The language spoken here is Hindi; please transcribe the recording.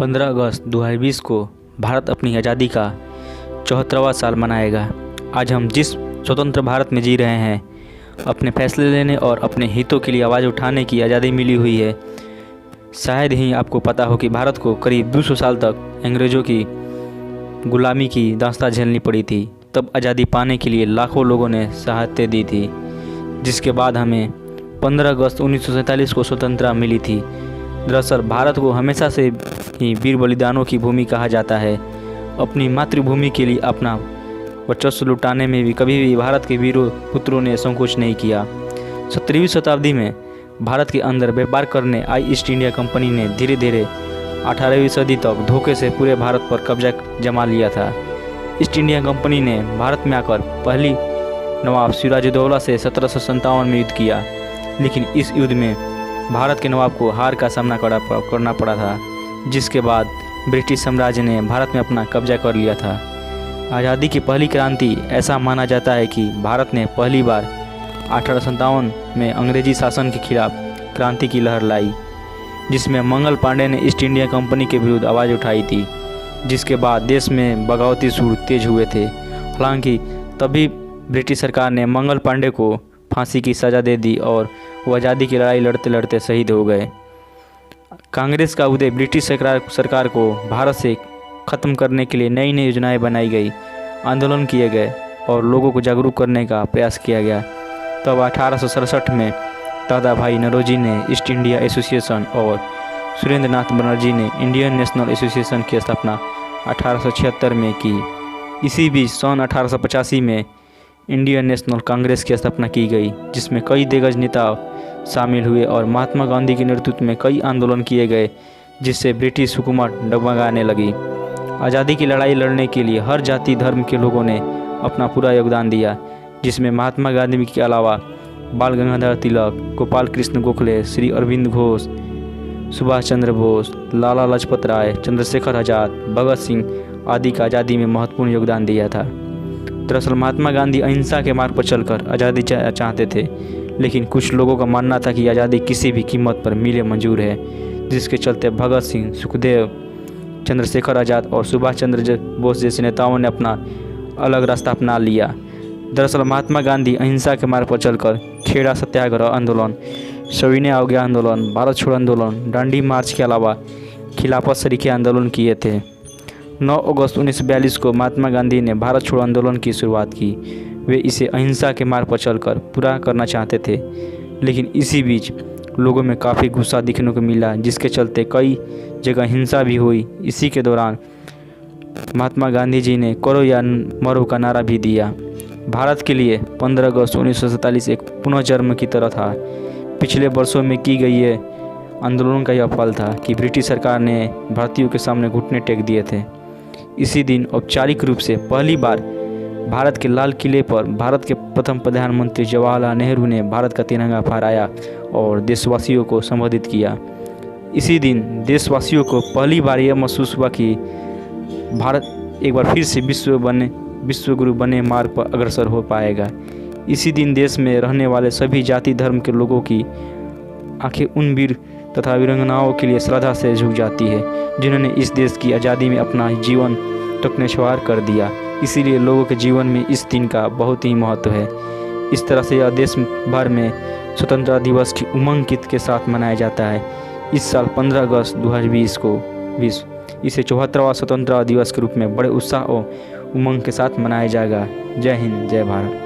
15 अगस्त 2020 को भारत अपनी आज़ादी का 74वां साल मनाएगा। आज हम जिस स्वतंत्र भारत में जी रहे हैं, अपने फैसले लेने और अपने हितों के लिए आवाज़ उठाने की आज़ादी मिली हुई है। शायद ही आपको पता हो कि भारत को करीब 200 साल तक अंग्रेज़ों की गुलामी की दास्तां झेलनी पड़ी थी। तब आज़ादी पाने के लिए लाखों लोगों ने शहादतें दी थी, जिसके बाद हमें 15 अगस्त 1947 को स्वतंत्रता मिली थी। दरअसल भारत को हमेशा से ही वीर बलिदानों की भूमि कहा जाता है। अपनी मातृभूमि के लिए अपना वर्चस्व लुटाने में भी कभी भी भारत के वीरों पुत्रों ने संकोच नहीं किया। 17वीं शताब्दी में भारत के अंदर व्यापार करने आई ईस्ट इंडिया कंपनी ने धीरे धीरे 18वीं सदी तक धोखे से पूरे भारत पर कब्जा जमा लिया था। ईस्ट इंडिया कंपनी ने भारत में आकर पहली नवाब सिराजुद्दौला से 1757 में युद्ध किया, लेकिन इस युद्ध में भारत के नवाब को हार का सामना करना पड़ा था, जिसके बाद ब्रिटिश साम्राज्य ने भारत में अपना कब्जा कर लिया था। आज़ादी की पहली क्रांति ऐसा माना जाता है कि भारत ने पहली बार 1857 में अंग्रेजी शासन के खिलाफ क्रांति की लहर लाई, जिसमें मंगल पांडे ने ईस्ट इंडिया कंपनी के विरुद्ध आवाज़ उठाई थी, जिसके बाद देश में बगावती सुर तेज हुए थे। हालांकि तभी ब्रिटिश सरकार ने मंगल पांडे को फांसी की सज़ा दे दी और वो आज़ादी की लड़ाई लड़ते लड़ते शहीद हो गए। कांग्रेस का उदय ब्रिटिश सरकार को भारत से ख़त्म करने के लिए नई नई योजनाएं बनाई गई, आंदोलन किए गए और लोगों को जागरूक करने का प्रयास किया गया। तब 1867 में दादा भाई नौरोजी ने ईस्ट इंडिया एसोसिएशन और सुरेंद्र नाथ बनर्जी ने इंडियन नेशनल एसोसिएशन की स्थापना 1876 में की। इसी बीच सन 1885 में इंडियन नेशनल कांग्रेस की स्थापना की गई, जिसमें कई दिग्गज नेता शामिल हुए और महात्मा गांधी के नेतृत्व में कई आंदोलन किए गए, जिससे ब्रिटिश हुकूमत डगमगाने लगी। आज़ादी की लड़ाई लड़ने के लिए हर जाति धर्म के लोगों ने अपना पूरा योगदान दिया, जिसमें महात्मा गांधी के अलावा बाल गंगाधर तिलक, गोपाल कृष्ण गोखले, श्री अरविंद घोष, सुभाष चंद्र बोस, लाला लाजपत राय, चंद्रशेखर आज़ाद, भगत सिंह आदि का आज़ादी में महत्वपूर्ण योगदान दिया था। दरअसल महात्मा गांधी अहिंसा के मार्ग पर चलकर आज़ादी चाहते थे, लेकिन कुछ लोगों का मानना था कि आज़ादी किसी भी कीमत पर मिले मंजूर है, जिसके चलते भगत सिंह, सुखदेव, चंद्रशेखर आज़ाद और सुभाष चंद्र बोस जैसे नेताओं ने अपना अलग रास्ता अपना लिया। दरअसल महात्मा गांधी अहिंसा के मार्ग पर चलकर खेड़ा सत्याग्रह आंदोलन, सविनय अवज्ञा आंदोलन, भारत छोड़ो आंदोलन, दांडी मार्च के अलावा खिलाफत सरीखे आंदोलन किए थे। 9 अगस्त 1942 को महात्मा गांधी ने भारत छोड़ो आंदोलन की शुरुआत की। वे इसे अहिंसा के मार्ग पर चलकर पूरा करना चाहते थे, लेकिन इसी बीच लोगों में काफ़ी गुस्सा दिखने को मिला, जिसके चलते कई जगह हिंसा भी हुई। इसी के दौरान महात्मा गांधी जी ने करो या मरो का नारा भी दिया। भारत के लिए 15 अगस्त 1947 एक पुनर्जन्म की तरह था। पिछले वर्षों में की गई ये आंदोलन का यह फल था कि ब्रिटिश सरकार ने भारतीयों के सामने घुटने टेक दिए थे। इसी दिन औपचारिक रूप से पहली बार भारत के लाल किले पर भारत के प्रथम प्रधानमंत्री जवाहरलाल नेहरू ने भारत का तिरंगा फहराया और देशवासियों को संबोधित किया। इसी दिन देशवासियों को पहली बार यह महसूस हुआ कि भारत एक बार फिर से विश्व गुरु बने मार्ग पर अग्रसर हो पाएगा। इसी दिन देश में रहने वाले सभी जाति धर्म के लोगों की आंखें उन वीर तथा वीरांगनाओं के लिए श्रद्धा से झुक जाती है, जिन्होंने इस देश की आज़ादी में अपना जीवन तक न्यौछावर कर दिया। इसीलिए लोगों के जीवन में इस दिन का बहुत ही महत्व है। इस तरह से यह देश भर में स्वतंत्रता दिवस की उमंग के साथ मनाया जाता है। इस साल 15 अगस्त 2020 को इसे 74वां स्वतंत्रता दिवस के रूप में बड़े उत्साह और उमंग के साथ मनाया जाएगा। जय हिंद, जय भारत।